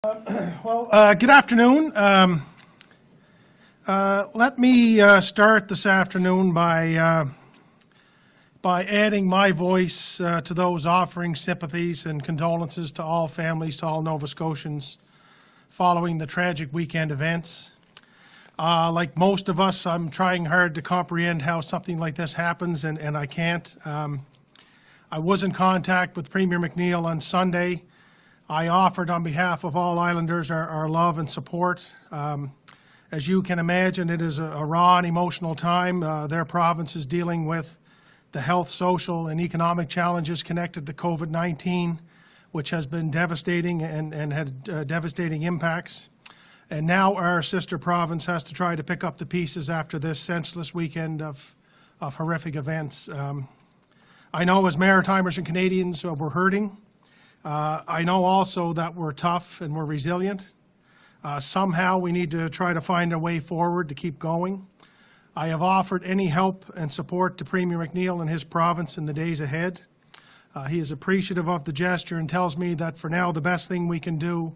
Good afternoon. Let me start this afternoon by adding my voice to those offering sympathies and condolences to all families, to all Nova Scotians following the tragic weekend events. Like most of us, I'm trying hard to comprehend how something like this happens, and I can't. I was in contact with Premier McNeil on Sunday. I offered on behalf of all Islanders our love and support. As you can imagine, it is a raw and emotional time. Their province is dealing with the health, social, and economic challenges connected to COVID-19, which has been devastating and had devastating impacts. And now our sister province has to try to pick up the pieces after this senseless weekend of horrific events. I know as Maritimers and Canadians, we're hurting. I know also that we're tough and we're resilient. Somehow we need to try to find a way forward to keep going. I have offered any help and support to Premier McNeil and his province in the days ahead. He is appreciative of the gesture and tells me that for now the best thing we can do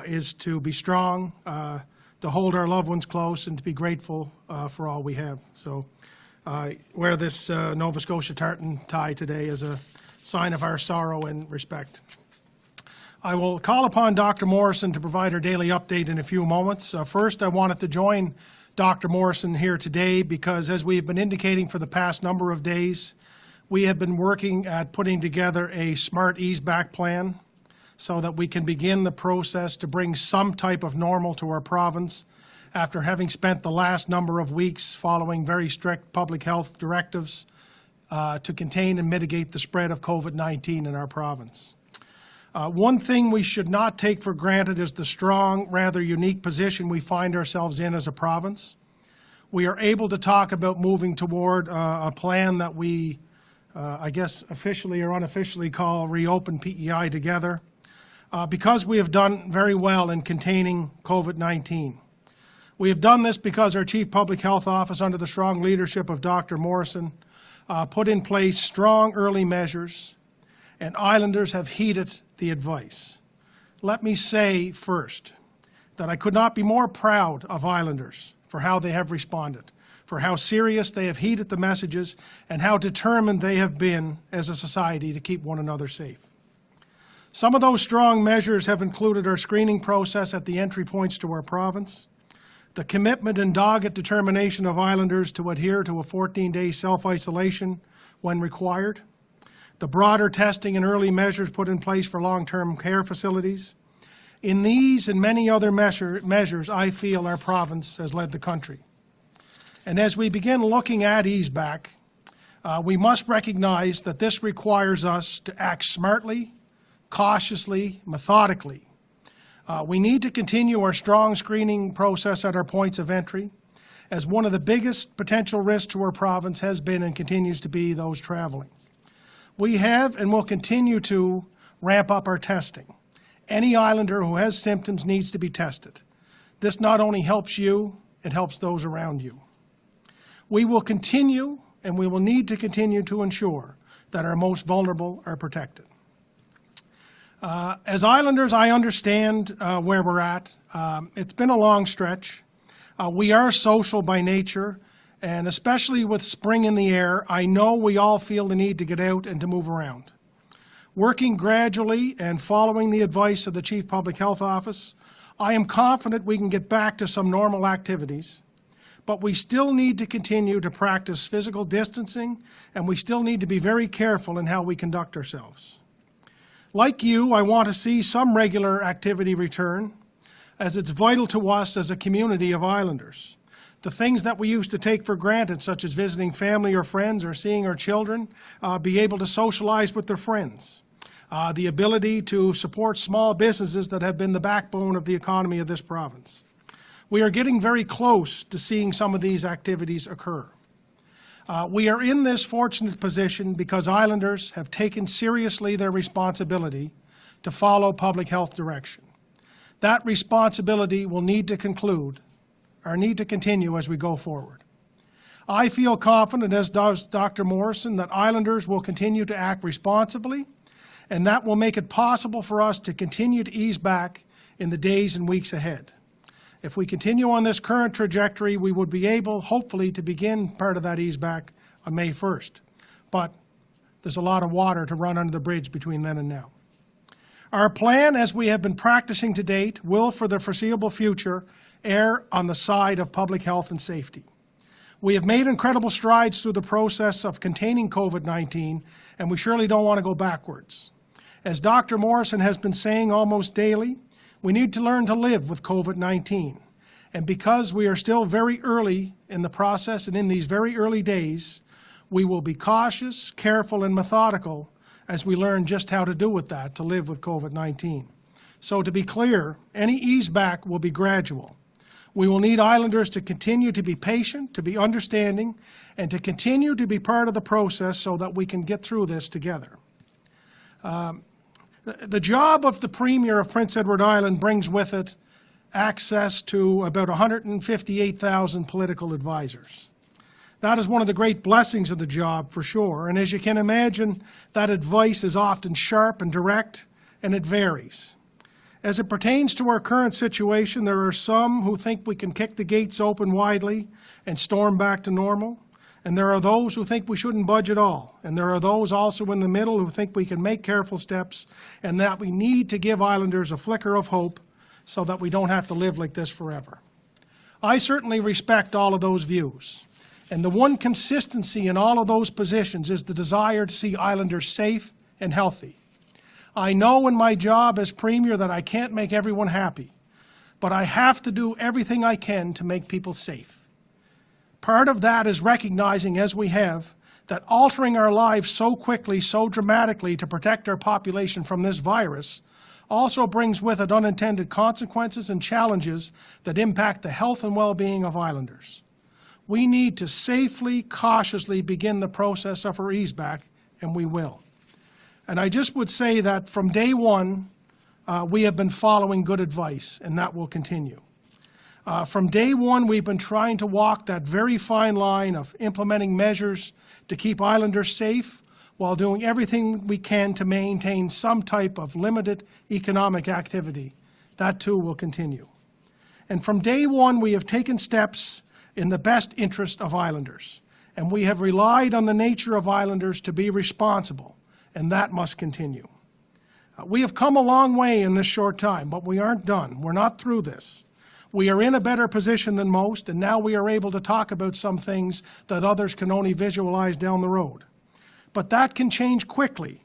is to be strong, to hold our loved ones close, and to be grateful for all we have. So I wear this Nova Scotia tartan tie today as a sign of our sorrow and respect. I will call upon Dr. Morrison to provide her daily update in a few moments. First, I wanted to join Dr. Morrison here today because, as we have been indicating for the past number of days, we have been working at putting together a smart ease-back plan so that we can begin the process to bring some type of normal to our province after having spent the last number of weeks following very strict public health directives to contain and mitigate the spread of COVID-19 in our province. One thing we should not take for granted is the strong, rather unique position we find ourselves in as a province. We are able to talk about moving toward a plan that we, I guess, officially or unofficially call Reopen P.E.I. together because we have done very well in containing COVID-19. We have done this because our Chief Public Health Office, under the strong leadership of Dr. Morrison, put in place strong early measures, and Islanders have heeded the advice. Let me say first that I could not be more proud of Islanders for how they have responded, for how serious they have heeded the messages, and how determined they have been as a society to keep one another safe. Some of those strong measures have included our screening process at the entry points to our province, the commitment and dogged determination of Islanders to adhere to a 14-day self-isolation when required, the broader testing and early measures put in place for long-term care facilities. In these and many other measures, I feel our province has led the country. And as we begin looking at ease-back, we must recognize that this requires us to act smartly, cautiously, methodically. We need to continue our strong screening process at our points of entry, as one of the biggest potential risks to our province has been and continues to be those traveling. We have and will continue to ramp up our testing. Any Islander who has symptoms needs to be tested. This not only helps you, it helps those around you. We will continue and we will need to continue to ensure that our most vulnerable are protected. As Islanders, I understand where we're at. It's been a long stretch. We are social by nature, and especially with spring in the air, I know we all feel the need to get out and to move around. Working gradually and following the advice of the Chief Public Health Office, I am confident we can get back to some normal activities, but we still need to continue to practice physical distancing, and we still need to be very careful in how we conduct ourselves. Like you, I want to see some regular activity return, as it's vital to us as a community of Islanders. The things that we used to take for granted, such as visiting family or friends or seeing our children, be able to socialize with their friends. The ability to support small businesses that have been the backbone of the economy of this province. We are getting very close to seeing some of these activities occur. We are in this fortunate position because Islanders have taken seriously their responsibility to follow public health direction. That responsibility will need to continue as we go forward. I feel confident, as does Dr. Morrison, that Islanders will continue to act responsibly, and that will make it possible for us to continue to ease back in the days and weeks ahead. If we continue on this current trajectory, we would be able, hopefully, to begin part of that ease back on May 1st. But there's a lot of water to run under the bridge between then and now. Our plan, as we have been practicing to date, will, for the foreseeable future, err on the side of public health and safety. We have made incredible strides through the process of containing COVID-19, and we surely don't want to go backwards. As Dr. Morrison has been saying almost daily, we need to learn to live with COVID-19. And because we are still very early in the process and in these very early days, we will be cautious, careful, and methodical as we learn just how to do with that, to live with COVID-19. So to be clear, any ease back will be gradual. We will need Islanders to continue to be patient, to be understanding, and to continue to be part of the process so that we can get through this together. The job of the Premier of Prince Edward Island brings with it access to about 158,000 political advisors. That is one of the great blessings of the job, for sure, and as you can imagine, that advice is often sharp and direct, and it varies. As it pertains to our current situation, there are some who think we can kick the gates open widely and storm back to normal, and there are those who think we shouldn't budge at all, and there are those also in the middle who think we can make careful steps and that we need to give Islanders a flicker of hope so that we don't have to live like this forever. I certainly respect all of those views, and the one consistency in all of those positions is the desire to see Islanders safe and healthy. I know in my job as Premier that I can't make everyone happy, but I have to do everything I can to make people safe. Part of that is recognizing, as we have, that altering our lives so quickly, so dramatically to protect our population from this virus also brings with it unintended consequences and challenges that impact the health and well-being of Islanders. We need to safely, cautiously begin the process of our ease back, and we will. And I just would say that from day one, we have been following good advice, and that will continue. From day one, we've been trying to walk that very fine line of implementing measures to keep Islanders safe while doing everything we can to maintain some type of limited economic activity. That too will continue. And from day one, we have taken steps in the best interest of Islanders, and we have relied on the nature of Islanders to be responsible, and that must continue. We have come a long way in this short time, but we aren't done. We're not through this. We are in a better position than most, and now we are able to talk about some things that others can only visualize down the road. But that can change quickly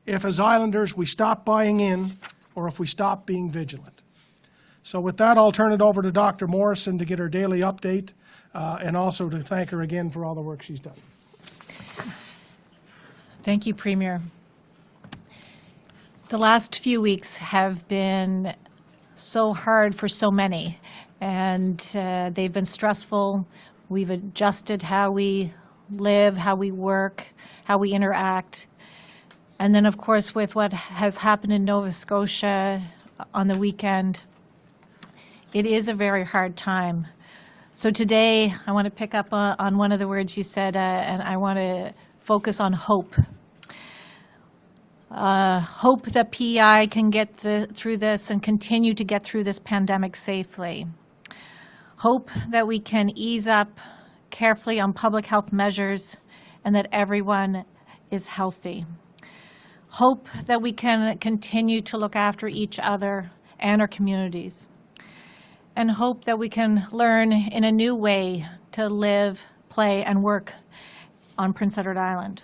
if, as Islanders, we stop buying in or if we stop being vigilant. So with that, I'll turn it over to Dr. Morrison to get her daily update and also to thank her again for all the work she's done. Thank you, Premier. The last few weeks have been so hard for so many, and they've been stressful. We've adjusted how we live, how we work, how we interact. And then, of course, with what has happened in Nova Scotia on the weekend, it is a very hard time. So today, I want to pick up on one of the words you said, and I want to focus on hope. Hope that P.E.I. can get through this and continue to get through this pandemic safely. Hope that we can ease up carefully on public health measures and that everyone is healthy. Hope that we can continue to look after each other and our communities. And hope that we can learn in a new way to live, play, and work on Prince Edward Island.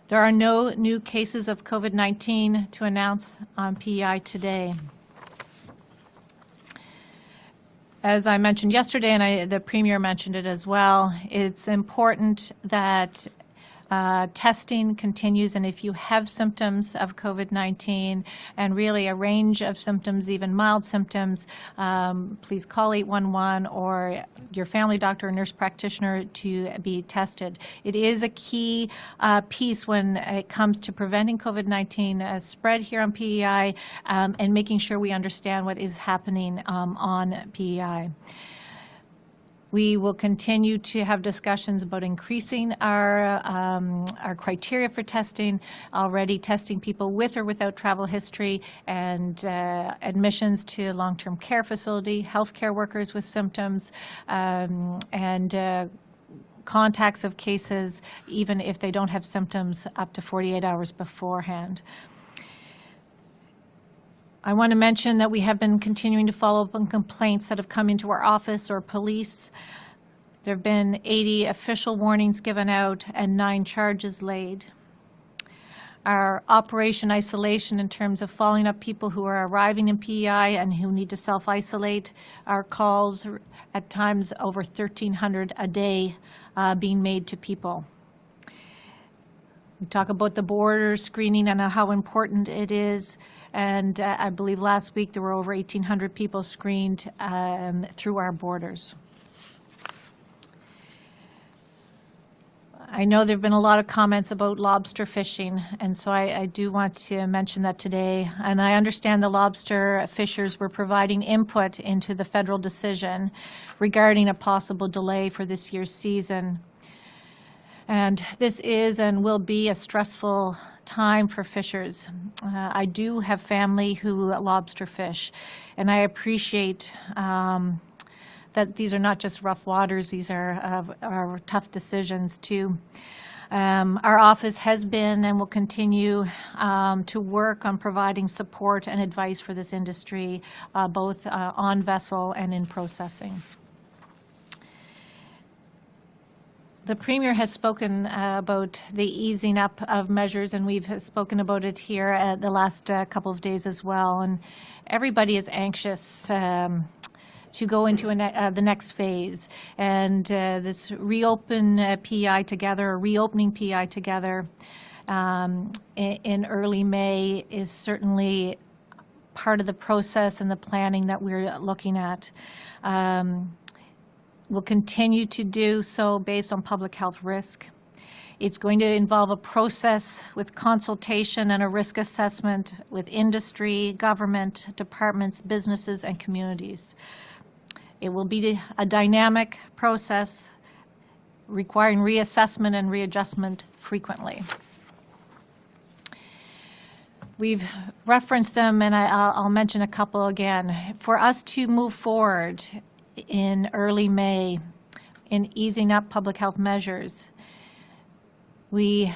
There are no new cases of COVID-19 to announce on P.E.I. today. As I mentioned yesterday, and the Premier mentioned it as well, it's important that testing continues, and if you have symptoms of COVID-19 and really a range of symptoms, even mild symptoms, please call 811 or your family doctor or nurse practitioner to be tested. It is a key piece when it comes to preventing COVID-19 spread here on P.E.I. And making sure we understand what is happening on P.E.I. We will continue to have discussions about increasing our criteria for testing, already testing people with or without travel history, and admissions to long-term care facility, healthcare workers with symptoms, and contacts of cases, even if they don't have symptoms, up to 48 hours beforehand. I want to mention that we have been continuing to follow up on complaints that have come into our office or police. There have been 80 official warnings given out and 9 charges laid. Our Operation Isolation, in terms of following up people who are arriving in P.E.I. and who need to self-isolate, our calls at times over 1,300 a day being made to people. We talk about the border screening and how important it is. And I believe last week there were over 1,800 people screened through our borders. I know there have been a lot of comments about lobster fishing, and so I do want to mention that today. And I understand the lobster fishers were providing input into the federal decision regarding a possible delay for this year's season. And this is and will be a stressful time for fishers. I do have family who lobster fish, and I appreciate that these are not just rough waters, these are tough decisions too. Our office has been and will continue to work on providing support and advice for this industry, both on vessel and in processing. The Premier has spoken about the easing up of measures, and we've spoken about it here the last couple of days as well. And everybody is anxious to go into the next phase. And this reopen P.E.I. together, or reopening P.E.I. together in early May is certainly part of the process and the planning that we're looking at. We'll continue to do so based on public health risk. It's going to involve a process with consultation and a risk assessment with industry, government, departments, businesses, and communities. It will be a dynamic process requiring reassessment and readjustment frequently. We've referenced them, and I'll mention a couple again. For us to move forward in early May in easing up public health measures, we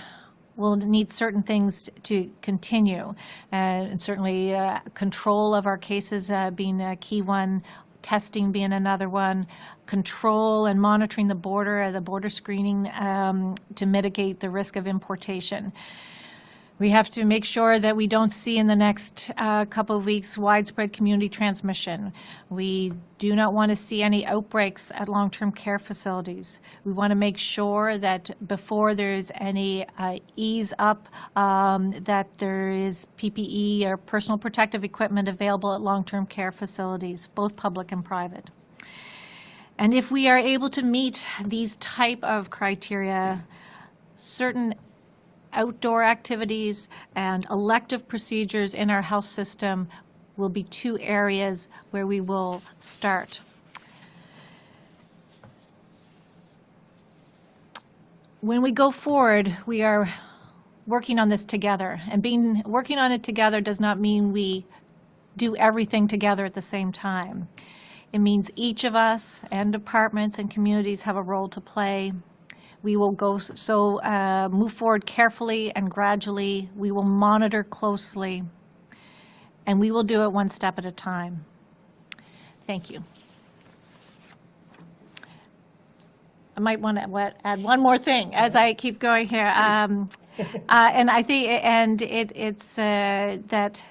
will need certain things to continue, and certainly control of our cases being a key one, testing being another one, control and monitoring the border screening to mitigate the risk of importation. We have to make sure that we don't see in the next couple of weeks widespread community transmission. We do not want to see any outbreaks at long-term care facilities. We want to make sure that before there's any ease up, that there is PPE or personal protective equipment available at long-term care facilities, both public and private. And if we are able to meet these type of criteria, certain outdoor activities and elective procedures in our health system will be 2 areas where we will start. When we go forward, we are working on this together, and working on it together does not mean we do everything together at the same time. It means each of us and departments and communities have a role to play. We will move forward carefully and gradually. We will monitor closely, and we will do it one step at a time. Thank you. I might want to add one more thing as I keep going here, and I think, and it's that.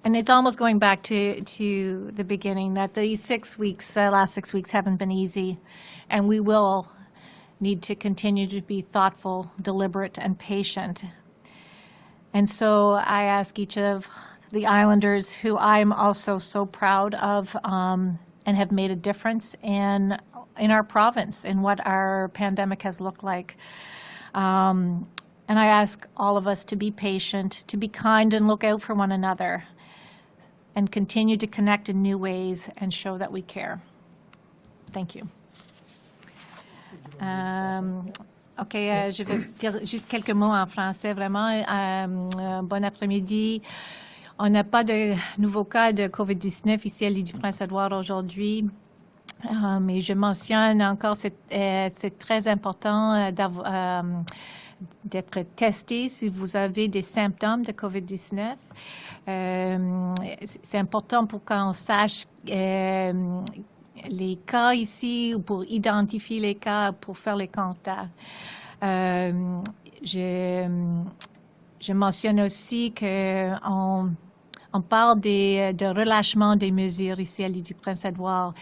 And it's almost going back to the beginning, that these 6 weeks, last 6 weeks haven't been easy, and we will need to continue to be thoughtful, deliberate, and patient. And so I ask each of the Islanders, who I'm also so proud of and have made a difference in our province, in what our pandemic has looked like. And I ask all of us to be patient, to be kind and look out for one another, and continue to connect in new ways and show that we care. Thank you. OK, je vais dire juste quelques mots en français. Vraiment, bon après-midi. On n'a pas de nouveaux cas de COVID-19 ici à l'île du Prince-Édouard aujourd'hui. Mais je mentionne encore, c'est très important d'être testé si vous avez des symptômes de COVID-19. C'est important pour qu'on sache les cas ici, ou pour identifier les cas, pour faire les contacts. Je mentionne aussi qu'on parle de relâchement des mesures ici à l'île du Prince-Édouard.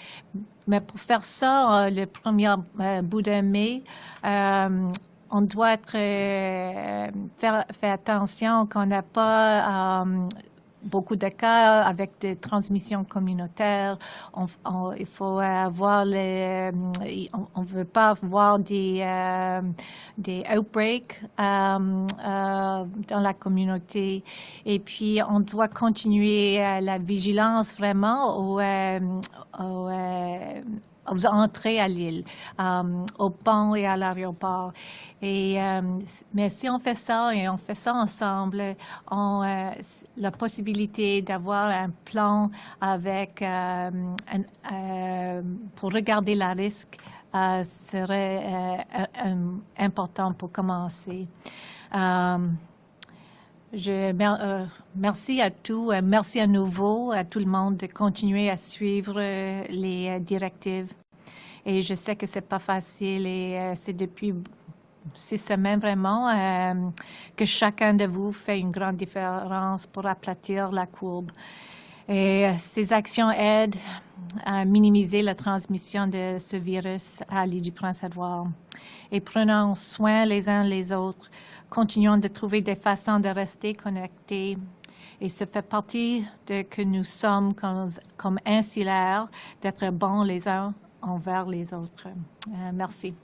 Mais pour faire ça, le premier bout de mai, on doit faire attention qu'on n'a pas beaucoup de cas avec des transmissions communautaires. Il faut avoir on veut pas avoir des outbreaks dans la communauté. Et puis, on doit continuer la vigilance vraiment aux entrées à l'île, au pont et à l'aéroport. Mais si on fait ça et on fait ça ensemble, la possibilité d'avoir un plan avec pour regarder le risque serait important pour commencer. Merci à tous, merci à nouveau à tout le monde de continuer à suivre les directives. Et je sais que c'est pas facile et c'est depuis 6 semaines vraiment que chacun de vous fait une grande différence pour aplatir la courbe. Et ces actions aident à minimiser la transmission de ce virus à l'île du Prince-Édouard. Et prenons soin les uns les autres. Continuons de trouver des façons de rester connectés. Et ça fait partie de que nous sommes comme insulaires, d'être bons les uns envers les autres. Merci.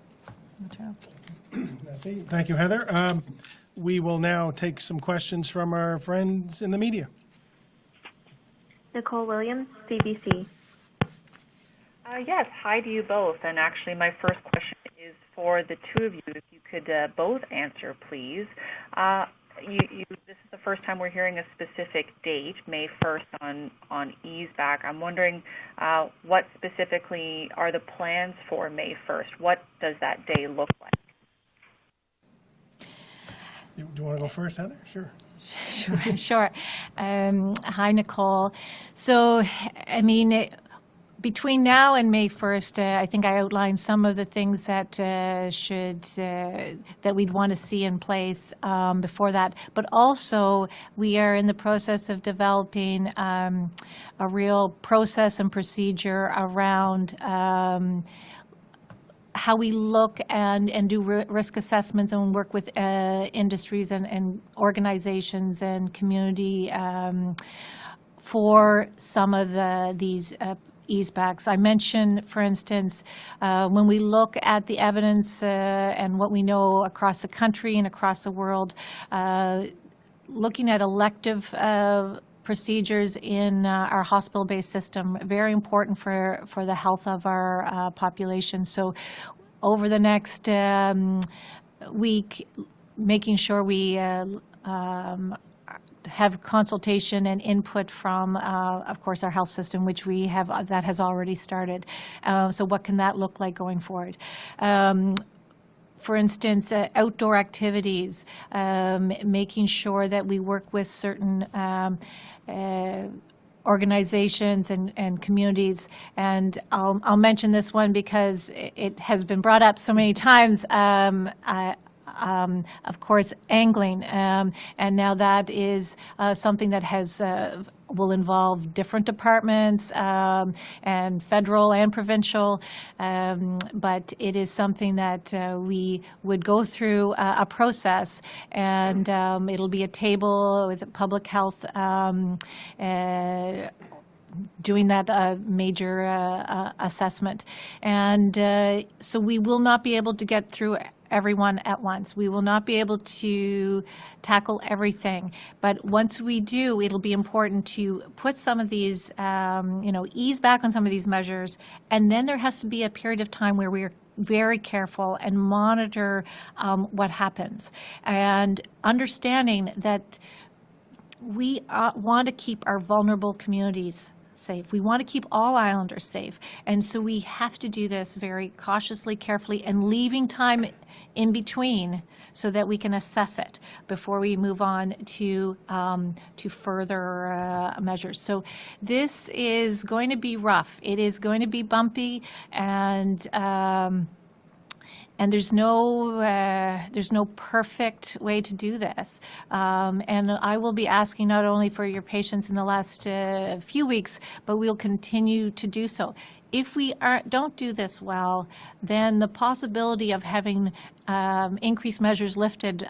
Merci. Thank you, Heather. We will now take some questions from our friends in the media. Nicole Williams, CBC. Yes, hi to you both. And actually, my first question is for the two of you. If you could both answer, please. This is the first time we're hearing a specific date, May 1st, on ease back. I'm wondering what specifically are the plans for May 1st? What does that day look like? Do you want to go first, Heather? Sure. Sure. Hi, Nicole. So, I mean, between now and May 1st, I think I outlined some of the things that that we'd want to see in place before that. But also, we are in the process of developing a real process and procedure around how we look and do risk assessments and work with industries and organizations and community for some of these easebacks. I mentioned, for instance, when we look at the evidence and what we know across the country and across the world, looking at elective procedures in our hospital-based system, very important for the health of our population. So over the next week, making sure we have consultation and input from, of course, our health system, which we have, that has already started. So what can that look like going forward? For instance, outdoor activities, making sure that we work with certain organizations and communities. And I'll mention this one because it has been brought up so many times. Of course, angling, and now that is something that will involve different departments and federal and provincial, but it is something that we would go through a process, and it'll be a table with public health doing that major assessment. And so we will not be able to get through everyone at once. We will not be able to tackle everything. But once we do, it'll be important to put some of these, ease back on some of these measures. And then there has to be a period of time where we're very careful and monitor what happens, and understanding that we want to keep our vulnerable communities safe. We want to keep all islanders safe. And so we have to do this very cautiously, carefully, and leaving time in between so that we can assess it before we move on to further measures. So this is going to be rough. It is going to be bumpy, and there's no perfect way to do this. And I will be asking not only for your patience in the last few weeks, but we'll continue to do so. If we don't do this well, then the possibility of having increased measures lifted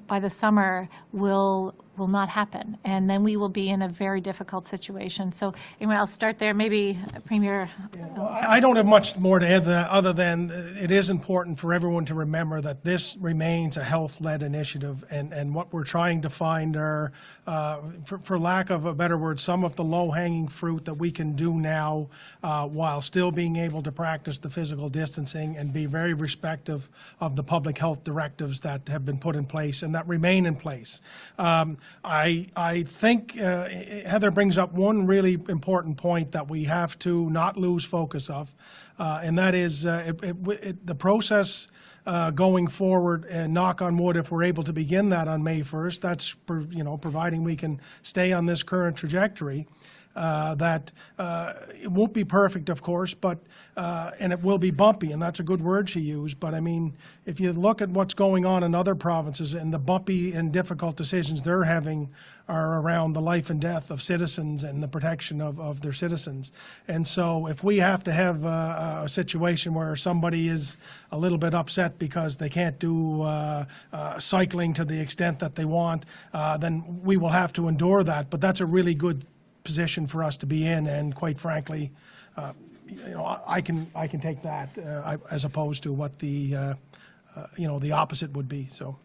by the summer will not happen, and then we will be in a very difficult situation. So anyway, I'll start there. Maybe Premier. I don't have much more to add to that, other than it is important for everyone to remember that this remains a health-led initiative, and what we're trying to find are, for lack of a better word, some of the low-hanging fruit that we can do now while still being able to practice the physical distancing and be very respectful of the public health directives that have been put in place and that remain in place. I think Heather brings up one really important point that we have to not lose focus of, and that is the process going forward, and knock on wood, if we're able to begin that on May 1st, that's providing we can stay on this current trajectory. That it won't be perfect, of course, but and it will be bumpy, and that's a good word she used. But I mean, if you look at what's going on in other provinces and the bumpy and difficult decisions they're having are around the life and death of citizens and the protection of their citizens. And so if we have to have a situation where somebody is a little bit upset because they can't do cycling to the extent that they want, then we will have to endure that. But that's a really good position for us to be in, and quite frankly, I can take that as opposed to what the the opposite would be. So.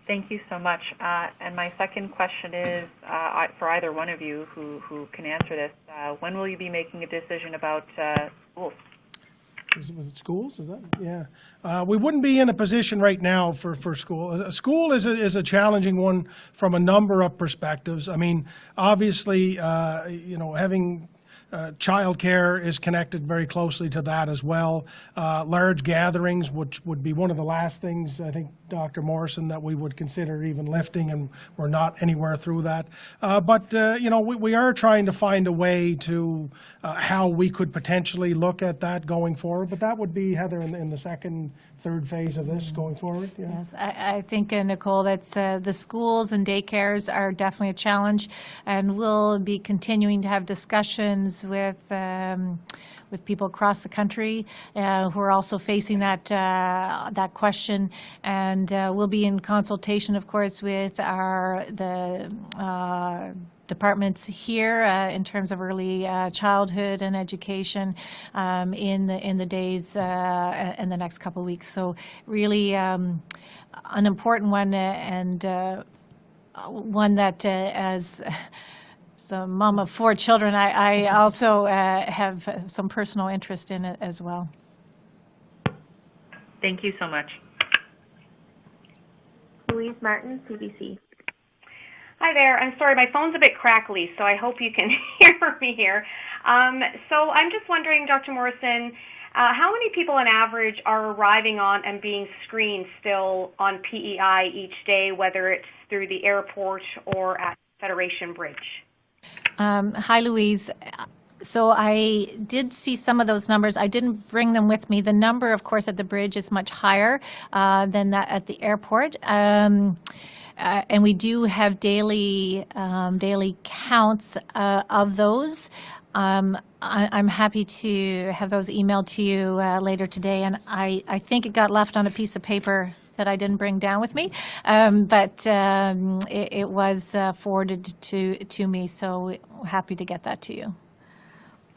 Thank you so much. And my second question is for either one of you who can answer this. When will you be making a decision about schools? Was it schools? Is that? Yeah. We wouldn't be in a position right now for school. A school is a challenging one from a number of perspectives. I mean, obviously, having child care is connected very closely to that as well. Large gatherings, which would be one of the last things, I think, Dr. Morrison, that we would consider even lifting, and we're not anywhere through that. But we are trying to find a way to how we could potentially look at that going forward. But that would be, Heather, in the second, third phase of this going forward. Yeah. Yes, I think, Nicole, that's the schools and daycares are definitely a challenge, and we'll be continuing to have discussions with people across the country who are also facing that question, and we'll be in consultation, of course, with the departments here in terms of early childhood and education in the days in the next couple of weeks. So really an important one, and one that as a mom of 4 children, I also have some personal interest in it as well. Thank you so much. Louise Martin, CBC. Hi there. I'm sorry, my phone's a bit crackly, so I hope you can hear me here. So I'm just wondering, Dr. Morrison, how many people on average are arriving on and being screened still on P.E.I. each day, whether it's through the airport or at Federation Bridge? Hi, Louise. So I did see some of those numbers. I didn't bring them with me. The number, of course, at the bridge is much higher than that at the airport. And we do have daily counts of those. I'm happy to have those emailed to you later today. And I think it got left on a piece of paper that I didn't bring down with me, but it was forwarded to me, so happy to get that to you.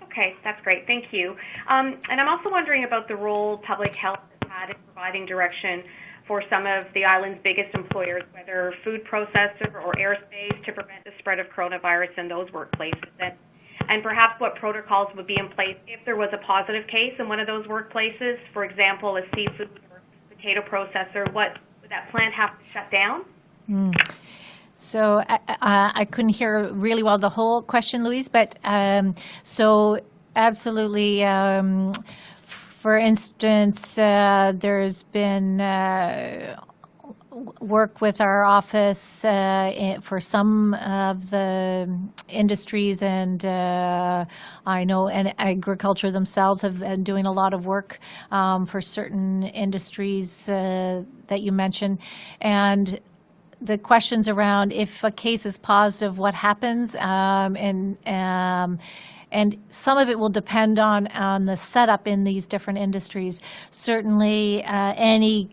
Okay, that's great. Thank you. And I'm also wondering about the role public health has had in providing direction for some of the island's biggest employers, whether food processors or airspace, to prevent the spread of coronavirus in those workplaces. And and perhaps what protocols would be in place if there was a positive case in one of those workplaces? For example, a seafood or potato processor, would that plant have to shut down? So I couldn't hear really well the whole question, Louise, but so absolutely. For instance, there's been work with our office for some of the industries, and I know and agriculture themselves have been doing a lot of work for certain industries that you mentioned. And the questions around if a case is positive, what happens, and some of it will depend on the setup in these different industries. Certainly, any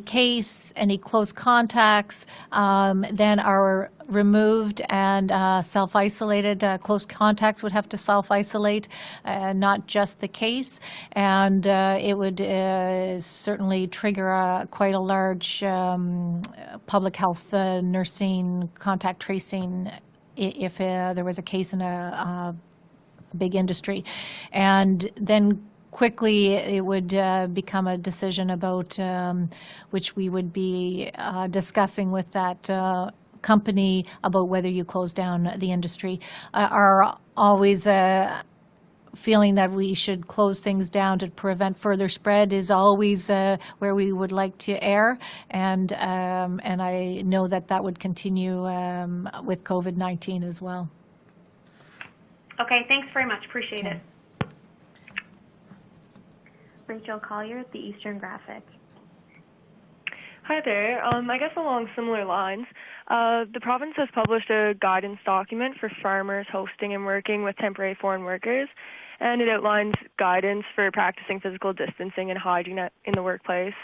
case, any close contacts, then are removed and self-isolated. Close contacts would have to self-isolate, not just the case, and it would certainly trigger quite a large public health nursing contact tracing if there was a case in a big industry. And then quickly it would become a decision about which we would be discussing with that company about whether you close down the industry. Are always feeling that we should close things down to prevent further spread is always where we would like to err, and I know that would continue with COVID-19 as well. Okay, thanks very much. Appreciate it. Rachel Collier, The Eastern Graphic. Hi there. I guess along similar lines, the province has published a guidance document for farmers hosting and working with temporary foreign workers, and it outlines guidance for practicing physical distancing and hygiene in the workplace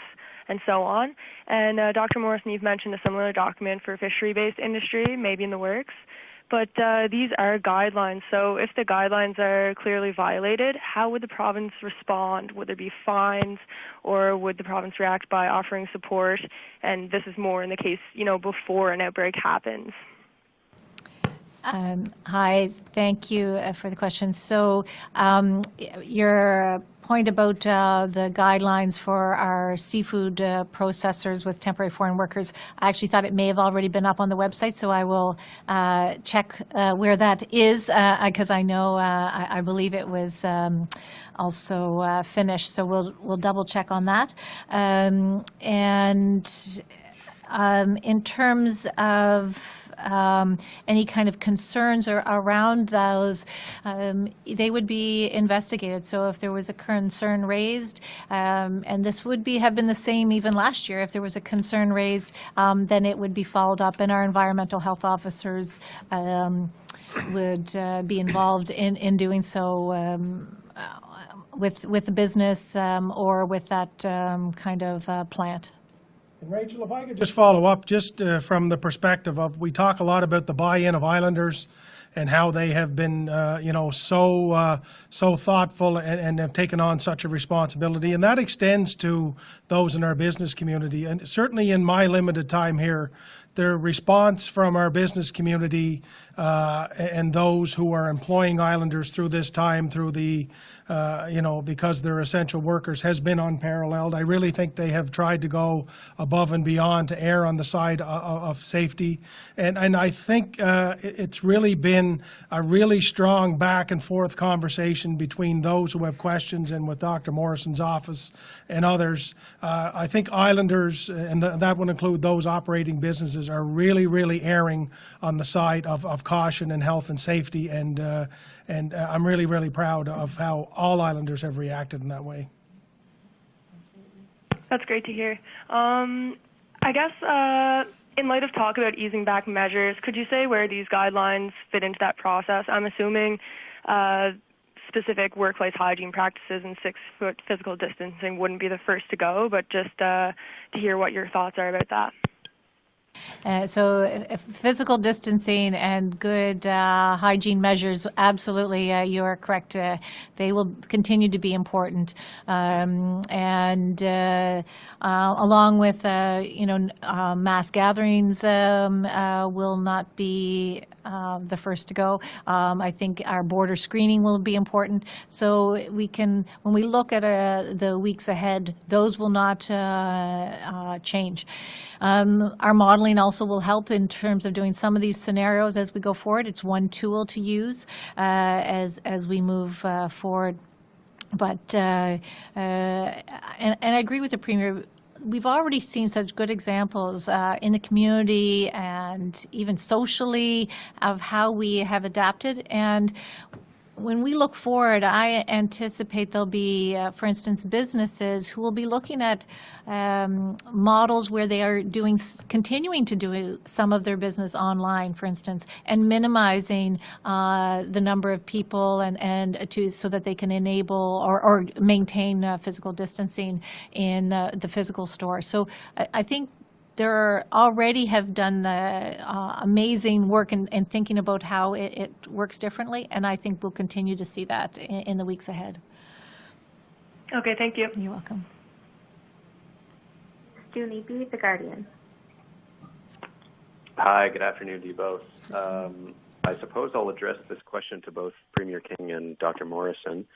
and so on. And Dr. Morrison, you've mentioned a similar document for fishery-based industry, maybe in the works. But these are guidelines, so if the guidelines are clearly violated, how would the province respond? Would there be fines, or would the province react by offering support? And this is more in the case, before an outbreak happens. Hi, thank you for the question. So your point about the guidelines for our seafood processors with temporary foreign workers, I actually thought it may have already been up on the website, so I will check where that is, because I know I believe it was also finished, so we'll double check on that. And in terms of any kind of concerns around those, they would be investigated. So if there was a concern raised, and this would have been the same even last year, if there was a concern raised, then it would be followed up, and our environmental health officers would be involved in doing so with the business or with that kind of plant. And Rachel, if I could just follow up, just from the perspective of, we talk a lot about the buy-in of islanders and how they have been, so thoughtful and have taken on such a responsibility, and that extends to those in our business community. And certainly in my limited time here, the response from our business community and those who are employing islanders through this time, through the because they're essential workers, has been unparalleled. I really think they have tried to go above and beyond to err on the side of safety. And I think it's really been a really strong back and forth conversation between those who have questions and with Dr. Morrison's office and others. I think islanders, and that would include those operating businesses, are really, really erring on the side of caution and health and safety. And I'm really, really proud of how all islanders have reacted in that way. That's great to hear. I guess in light of talk about easing back measures, could you say where these guidelines fit into that process? I'm assuming specific workplace hygiene practices and 6-foot physical distancing wouldn't be the first to go, but just to hear what your thoughts are about that. So physical distancing and good hygiene measures, absolutely, you are correct. They will continue to be important. And along with, mass gatherings will not be the first to go. I think our border screening will be important. So we can, when we look at the weeks ahead, those will not change. Our modeling also will help in terms of doing some of these scenarios as we go forward. It's one tool to use as we move forward. But and I agree with the Premier. We've already seen such good examples in the community and even socially of how we have adapted. And when we look forward, I anticipate there'll be, for instance, businesses who will be looking at models where they are continuing to do some of their business online, for instance, and minimizing the number of people so that they can enable or maintain physical distancing in the physical store. So I think there already have done amazing work in thinking about how it works differently, and I think we'll continue to see that in the weeks ahead. Okay, thank you. You're welcome. Stu Neepy, The Guardian. Hi, good afternoon to you both. I suppose I'll address this question to both Premier King and Dr. Morrison.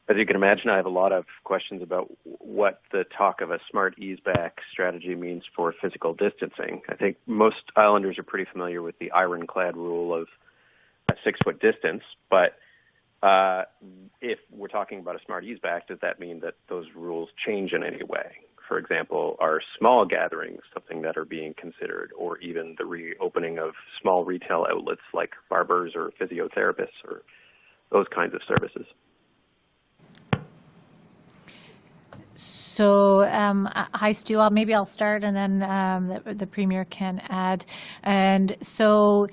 As you can imagine, I have a lot of questions about what the talk of a smart ease-back strategy means for physical distancing. I think most islanders are pretty familiar with the ironclad rule of a 6-foot distance, but if we're talking about a smart ease-back, does that mean that those rules change in any way? For example, are small gatherings something that are being considered, or even the reopening of small retail outlets like barbers or physiotherapists or those kinds of services? So, hi, Stu. Maybe I'll start, and then the Premier can add. And so,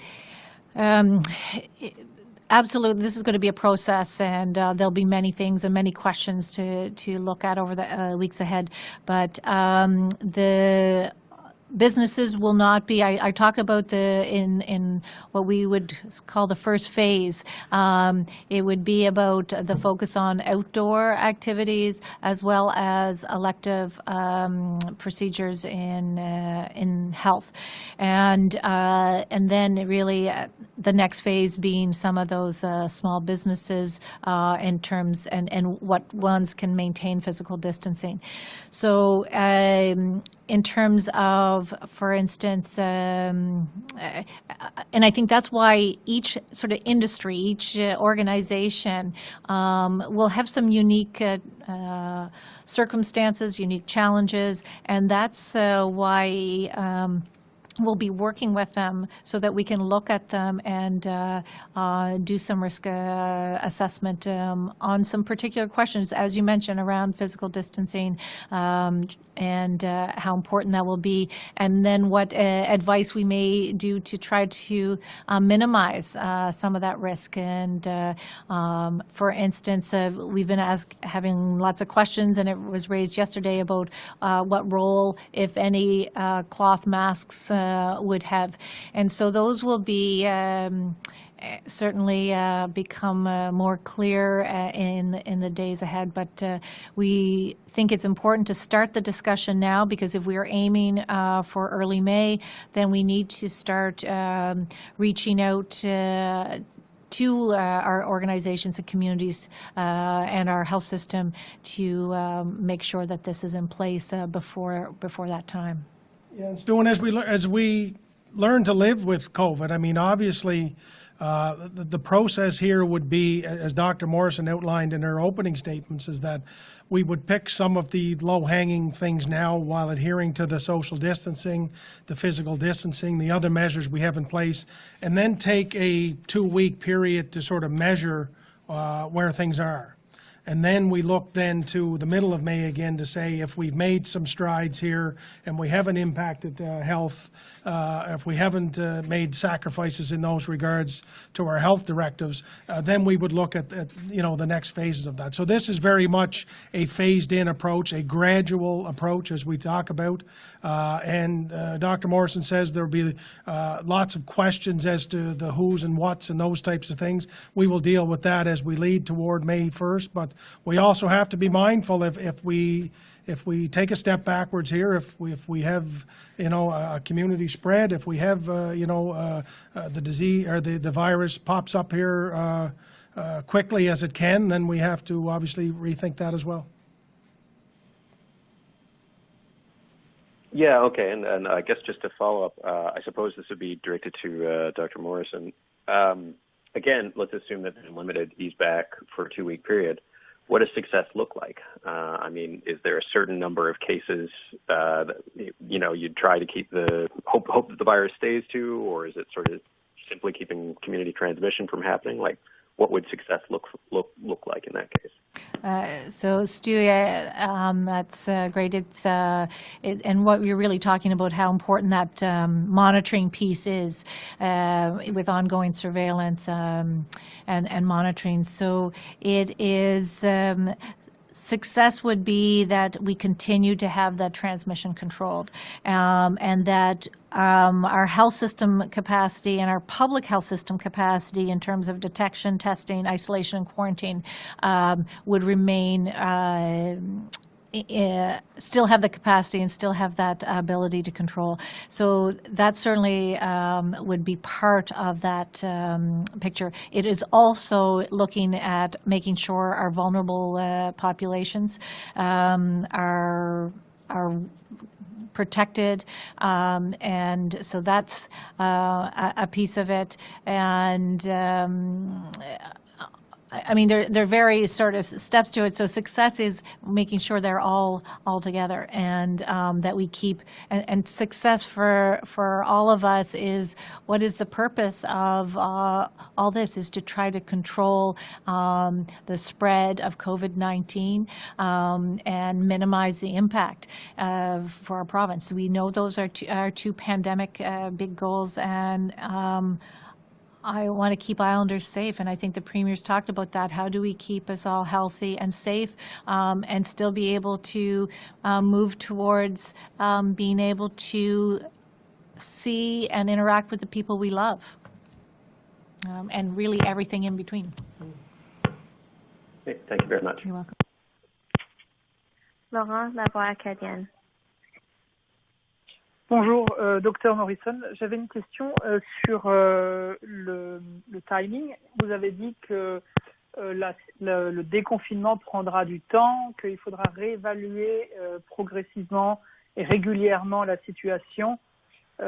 absolutely, this is going to be a process, and there'll be many things and many questions to look at over the weeks ahead. But the businesses will not be, I talked about in what we would call the first phase. It would be about the focus on outdoor activities as well as elective procedures in health. And then really the next phase being some of those small businesses in terms and what ones can maintain physical distancing. So in terms of, for instance, and I think that's why each sort of industry, each organization will have some unique circumstances, unique challenges, and that's why we'll be working with them so that we can look at them and do some risk assessment on some particular questions, as you mentioned, around physical distancing and how important that will be, and then what advice we may do to try to minimize some of that risk. And for instance, we've been having lots of questions, and it was raised yesterday about what role, if any, cloth masks would have. And so those will be certainly become more clear in the days ahead. But we think it's important to start the discussion now, because if we are aiming for early May, then we need to start reaching out to our organizations and communities and our health system to make sure that this is in place before that time. Yeah, Stu, and as we learn to live with COVID, I mean, obviously, the process here would be, as Dr. Morrison outlined in her opening statements, is that we would pick some of the low-hanging things now while adhering to the social distancing, the physical distancing, the other measures we have in place, and then take a 2-week period to sort of measure where things are. And then we look then to the middle of May again to say if we've made some strides here and we haven't impacted health, if we haven't made sacrifices in those regards to our health directives, then we would look at the next phases of that. So this is very much a phased-in approach, a gradual approach, as we talk about. And Dr. Morrison says there will be lots of questions as to the who's and what's and those types of things. We will deal with that as we lead toward May 1st, but we also have to be mindful if if we take a step backwards here, if we have, a community spread, if we have, the disease or the virus pops up here quickly as it can, then we have to obviously rethink that as well. Yeah, okay, and I guess just to follow up, I suppose this would be directed to Dr. Morrison. Again, let's assume that there's a limited ease back for a 2-week period. What does success look like? I mean, is there a certain number of cases that, you'd try to keep hope that the virus stays to, or is it sort of simply keeping community transmission from happening? Like, what would success look like in that case? So, Stu, that's great. And what you're really talking about, how important that monitoring piece is with ongoing surveillance and monitoring. So it is. Success would be that we continue to have that transmission controlled, and that our health system capacity and our public health system capacity in terms of detection, testing, isolation, and quarantine would remain still have the capacity and still have that ability to control. So that certainly would be part of that picture. It is also looking at making sure our vulnerable populations are protected, and so that's a piece of it. And I mean, there are various sort of steps to it. So success is making sure they're all together, and that we keep. And success for all of us is, what is the purpose of all this? Is to try to control the spread of COVID-19 and minimize the impact for our province. We know those are our two pandemic big goals, and I want to keep Islanders safe, and I think the Premier's talked about that. How do we keep us all healthy and safe, and still be able to move towards being able to see and interact with the people we love, and really everything in between. Okay, thank you very much. You're welcome. Laurent, la voix acadienne. Bonjour, docteur Morrison. J'avais une question sur le timing. Vous avez dit que le déconfinement prendra du temps, qu'il faudra réévaluer progressivement et régulièrement la situation, et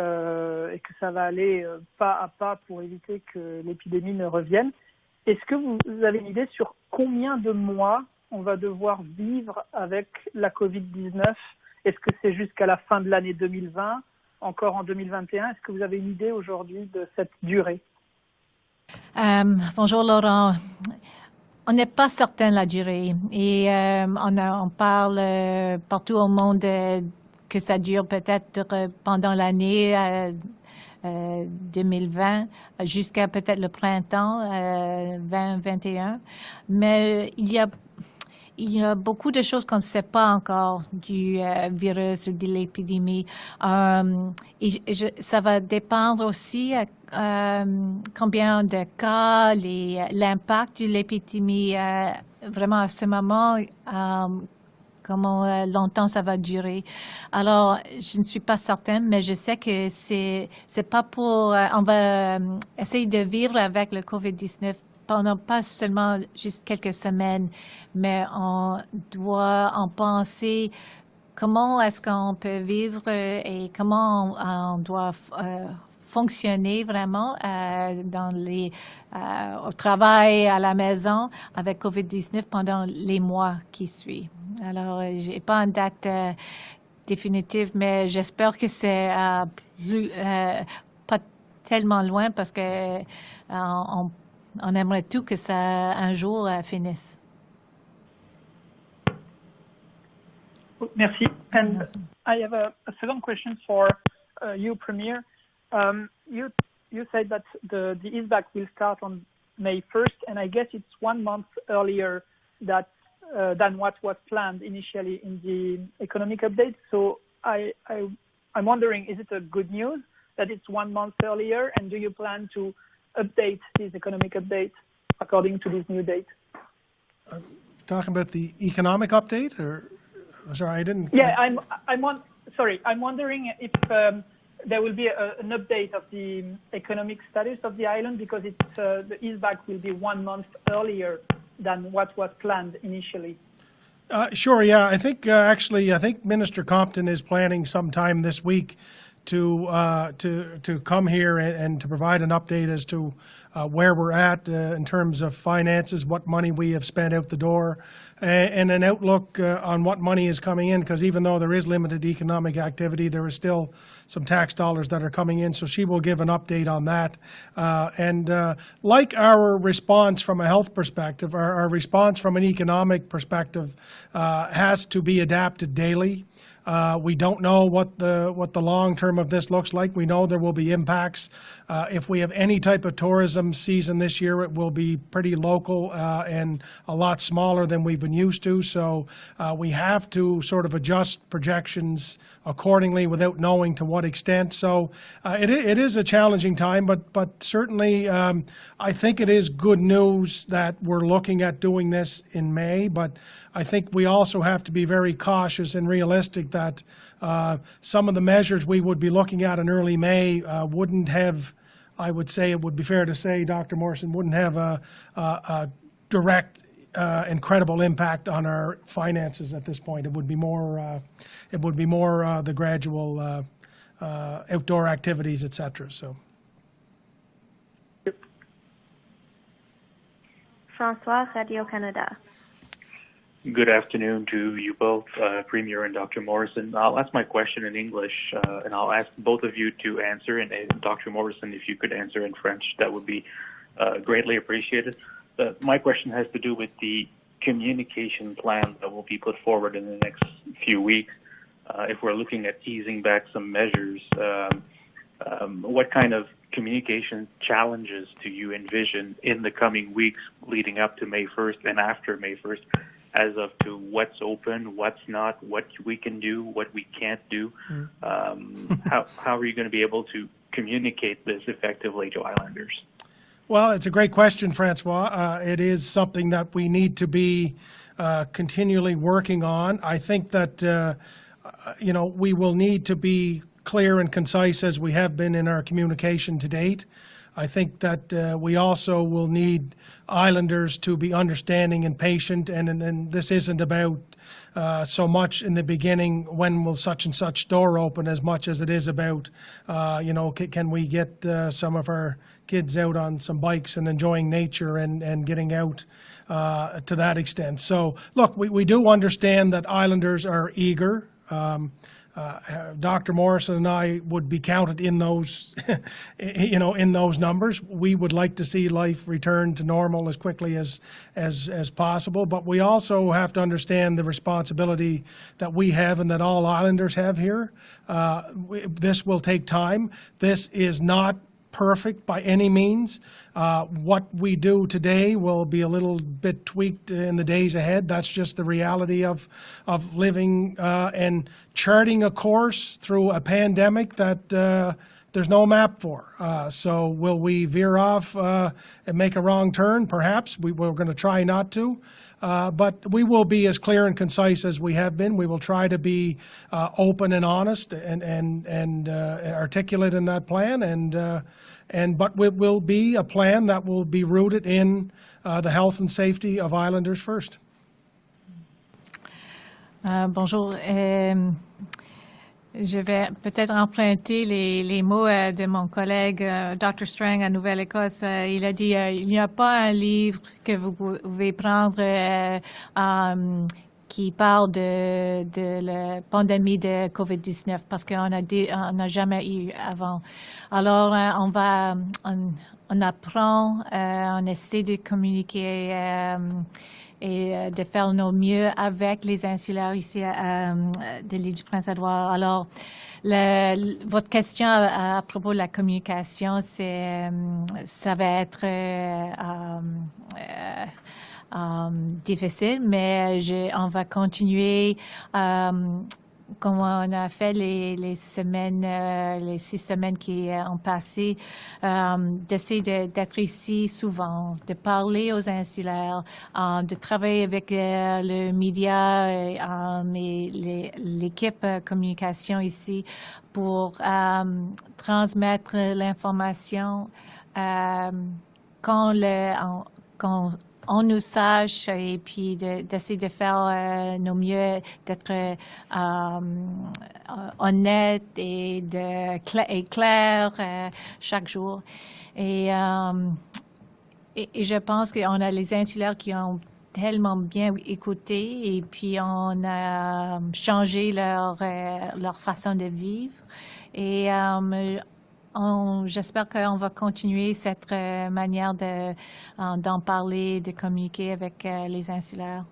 que ça va aller pas à pas pour éviter que l'épidémie ne revienne. Est-ce que vous avez une idée sur combien de mois on va devoir vivre avec la COVID-19? Est-ce que c'est jusqu'à la fin de l'année 2020, encore en 2021? Est-ce que vous avez une idée aujourd'hui de cette durée? Bonjour Laurent. On n'est pas certain de la durée, et on parle partout au monde que ça dure peut-être pendant l'année 2020 jusqu'à peut-être le printemps 2021. Mais il y a beaucoup de choses qu'on ne sait pas encore du virus ou de l'épidémie. Ça va dépendre aussi combien de cas, l'impact de l'épidémie vraiment à ce moment, comment longtemps ça va durer. Alors, je ne suis pas certaine, mais je sais que c'est pas pour... on va essayer de vivre avec le COVID-19 pendant pas seulement juste quelques semaines, mais on doit en penser comment est-ce qu'on peut vivre et comment on doit fonctionner vraiment au travail, à la maison avec COVID-19 pendant les mois qui suivent. Alors, j'ai pas une date définitive, mais j'espère que c'est pas tellement loin, parce que on aimerait tout que ça un jour finisse. Merci. And I have a second question for you, Premier. You said that the ease back will start on May 1st, and I guess it's 1 month earlier than what was planned initially in the economic update. So I'm wondering, is it a good news that it's 1 month earlier, and do you plan to update this economic update according to this new date? Talking about the economic update, or Sorry, I didn't. Yeah, I'm wondering if there will be an update of the economic status of the island, because the ease back will be 1 month earlier than what was planned initially. Sure, yeah. I think I think Minister Compton is planning sometime this week to come here and to provide an update as to where we're at in terms of finances, what money we have spent out the door, and an outlook on what money is coming in, because even though there is limited economic activity, there is still some tax dollars that are coming in, so she will give an update on that. Like our response from a health perspective, our response from an economic perspective has to be adapted daily. We don't know what the long term of this looks like. We know there will be impacts. If we have any type of tourism season this year, it will be pretty local and a lot smaller than we've been used to. So we have to sort of adjust projections accordingly without knowing to what extent. So it is a challenging time, but certainly I think it is good news that we're looking at doing this in May. But I think we also have to be very cautious and realistic that some of the measures we would be looking at in early May wouldn't have, I would say it would be fair to say, Dr. Morrison, wouldn't have a direct incredible impact on our finances at this point. It would be more the gradual outdoor activities, etc. So. Francois, Radio-Canada. Good afternoon to you both, Premier and Dr. Morrison. I'll ask my question in English, and I'll ask both of you to answer. And Dr. Morrison, if you could answer in French, that would be greatly appreciated. My question has to do with the communication plan that will be put forward in the next few weeks. If we're looking at easing back some measures, what kind of communication challenges do you envision in the coming weeks leading up to May 1st and after May 1st? As of to what's open, what's not, what we can do, what we can't do. How are you going to be able to communicate this effectively to islanders? Well, it's a great question, Francois. It is something that we need to be continually working on. I think that, we will need to be clear and concise as we have been in our communication to date. I think that we also will need islanders to be understanding and patient, and this isn't about so much in the beginning, when will such and such store open, as much as it is about, can we get some of our kids out on some bikes and enjoying nature and getting out to that extent. So, look, we do understand that islanders are eager. Dr. Morrison and I would be counted in those, in those numbers. We would like to see life return to normal as quickly as possible, but we also have to understand the responsibility that we have and that all islanders have here. This will take time. This is not perfect by any means. What we do today will be a little bit tweaked in the days ahead. That's just the reality of living and charting a course through a pandemic that there's no map for. So will we veer off and make a wrong turn? Perhaps. We're going to try not to. But we will be as clear and concise as we have been. We will try to be open and honest and articulate in that plan. But it will be a plan that will be rooted in the health and safety of islanders first. Bonjour. Je vais peut-être emprunter les mots de mon collègue Dr. Strang à Nouvelle-Écosse. Il a dit il n'y a pas un livre que vous pouvez prendre qui parle de la pandémie de COVID-19 parce qu'on n'a jamais eu avant. Alors on apprend, on essaie de communiquer et de faire nos mieux avec les insulaires ici de l'île du Prince-Édouard. Alors, votre question à propos de la communication, ça va être difficile, mais on va continuer comme on a fait les semaines, les 6 semaines qui ont passé, d'essayer d'être ici souvent, de parler aux insulaires, de travailler avec le média et l'équipe communication ici pour transmettre l'information quand on nous sache et puis d'essayer de faire nos mieux, d'être honnête et clair chaque jour. Et je pense qu'on a les insulaires qui ont tellement bien écouté et puis on a changé leur façon de vivre. Et j'espère qu'on va continuer cette manière d'en parler, de communiquer avec les insulaires.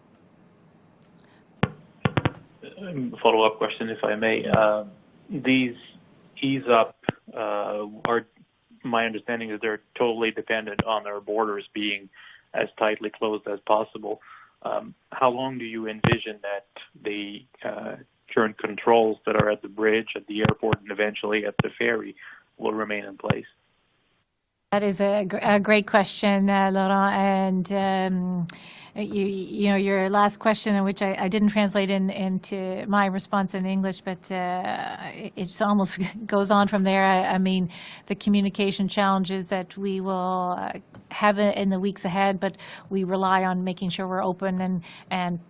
Follow-up question, if I may. These ease up are, my understanding is they're totally dependent on our borders being as tightly closed as possible. How long do you envision that the current controls that are at the bridge, at the airport, and eventually at the ferry will remain in place? That is a great question, Laurent. And your last question, which I didn't translate into my response in English, but it almost goes on from there. I mean, the communication challenges that we will have in the weeks ahead, but we rely on making sure we're open and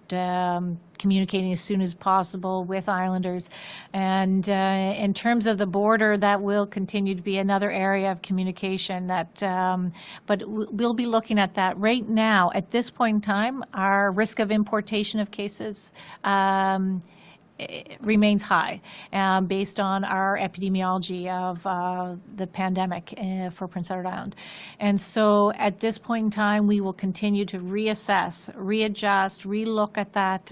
communicating as soon as possible with islanders. And in terms of the border, that will continue to be another area of communication. But we'll be looking at that. Right now, at this point in time, our risk of importation of cases remains high based on our epidemiology of the pandemic for Prince Edward Island. And so at this point in time, we will continue to reassess, readjust, relook at that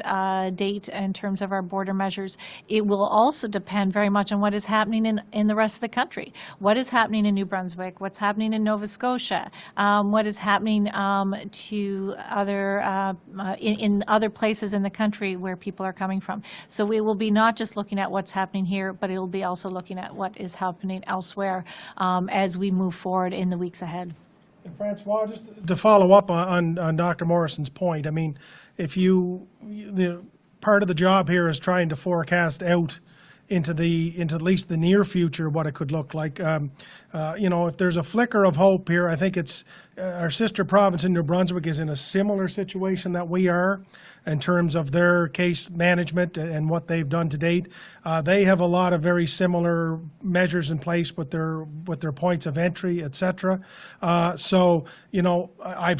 date in terms of our border measures. It will also depend very much on what is happening in the rest of the country. What is happening in New Brunswick? What's happening in Nova Scotia? What is happening to other in other places in the country where people are coming from? So we will be not just looking at what's happening here, but it will be also looking at what is happening elsewhere as we move forward in the weeks ahead. And Francois, just to follow up on Dr. Morrison's point, I mean, if the part of the job here is trying to forecast out into at least the near future what it could look like. If there's a flicker of hope here, I think it's our sister province in New Brunswick is in a similar situation that we are in terms of their case management and what they've done to date. They have a lot of very similar measures in place with their points of entry, etc. I've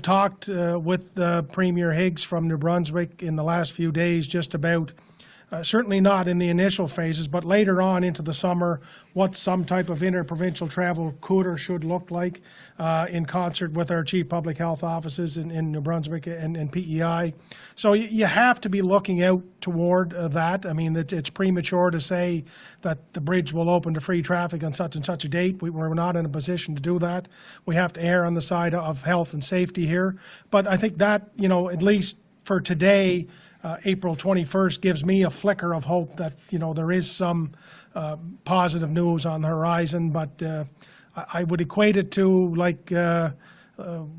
talked with Premier Higgs from New Brunswick in the last few days just about certainly not in the initial phases, but later on into the summer, what some type of interprovincial travel could or should look like in concert with our chief public health offices in New Brunswick and P.E.I. So you have to be looking out toward that. I mean, it's premature to say that the bridge will open to free traffic on such and such a date. We're not in a position to do that. We have to err on the side of health and safety here. But I think that, at least for today, April 21st gives me a flicker of hope that, there is some positive news on the horizon, but I would equate it to like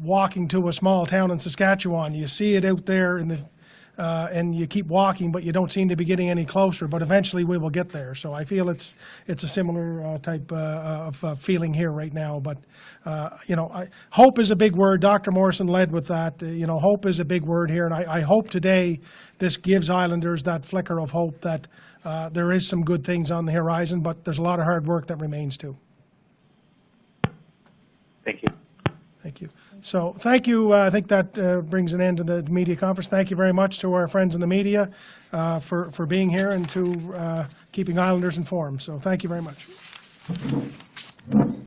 walking to a small town in Saskatchewan. You see it out there and you keep walking, but you don't seem to be getting any closer, but eventually we will get there. So I feel it's a similar type of feeling here right now. But, hope is a big word. Dr. Morrison led with that. Hope is a big word here. And I hope today this gives Islanders that flicker of hope that there is some good things on the horizon, but there's a lot of hard work that remains too. Thank you. Thank you. So thank you. I think that brings an end to the media conference. Thank you very much to our friends in the media for being here and to keeping Islanders informed. So thank you very much.